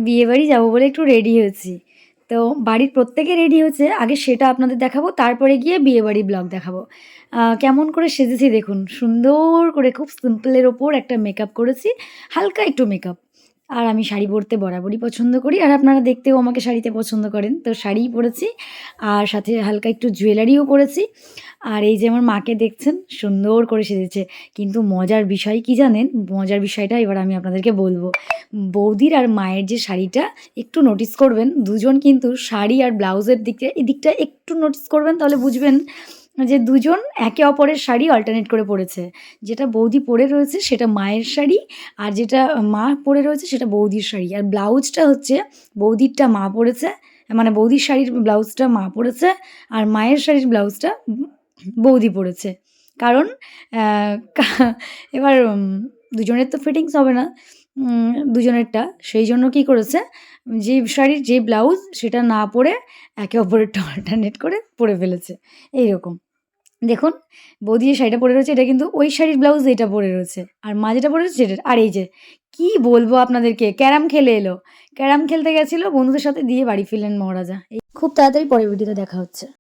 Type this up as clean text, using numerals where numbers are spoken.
বিয়েবাড়ি যাবো বলে একটু রেডি হয়েছি। তো বাড়ির প্রত্যেকে রেডি হয়েছে। আগে সেটা আপনাদের দেখাবো। তারপরে গিয়ে বিয়েবাড়ির ব্লগ দেখাবো। কেমন করে সেজেছি দেখুন। সুন্দর করে খুব সিম্পলের ওপর একটা মেকআপ করেছি। হালকা একটু মেকআপ। আর আমি শাড়ি পরতে বরাবরই পছন্দ করি। আর আপনারা দেখতেও আমাকে শাড়িতে পছন্দ করেন। তো শাড়িই পরেছি। আর সাথে হালকা একটু জুয়েলারিও পরেছি। আর এই যে আমার মাকে দেখছেন সুন্দর করে সেজেছে। কিন্তু মজার বিষয় কি জানেন? মজার বিষয়টা এবার আমি আপনাদেরকে বলব। বৌদির আর মায়ের যে শাড়িটা একটু নোটিস করবেন, দুজন কিন্তু শাড়ি আর ব্লাউজের দিকে এদিকটা একটু নোটিস করবেন তাহলে বুঝবেন যে দুজন একে অপরের শাড়ি অল্টারনেট করে পরেছে। যেটা বৌদি পরে রয়েছে সেটা মায়ের শাড়ি, আর যেটা মা পরে রয়েছে সেটা বৌদির শাড়ি। আর ব্লাউজটা হচ্ছে বৌদিরটা মা পরেছে, মানে বৌদির শাড়ির ব্লাউজটা মা পরেছে, আর মায়ের শাড়ির ব্লাউজটা বৌদি পরেছে। কারণ অ্যা কা এবার দুজনের তো ফিটিংস হবে না দুজনেরটা। সেই জন্য কী করেছে, যে শাড়ির যে ব্লাউজ সেটা না পরে একে অপরেরটা অল্টারনেট করে পরে ফেলেছে। এইরকম। দেখুন বৌদি যে শাড়িটা পরে রয়েছে এটা কিন্তু ওই শাড়ির ব্লাউজ এটা পরে রয়েছে। আর মা যেটা পরে রয়েছে সেটা। আর এই যে কি বলবো আপনাদেরকে, ক্যারাম খেলে এলো। ক্যারাম খেলতে গেছিল বন্ধুদের সাথে দিয়ে বাড়ি ফিরলেন মহারাজা। এই খুব তাড়াতাড়ি পরের ভিডিওতে দেখা হচ্ছে।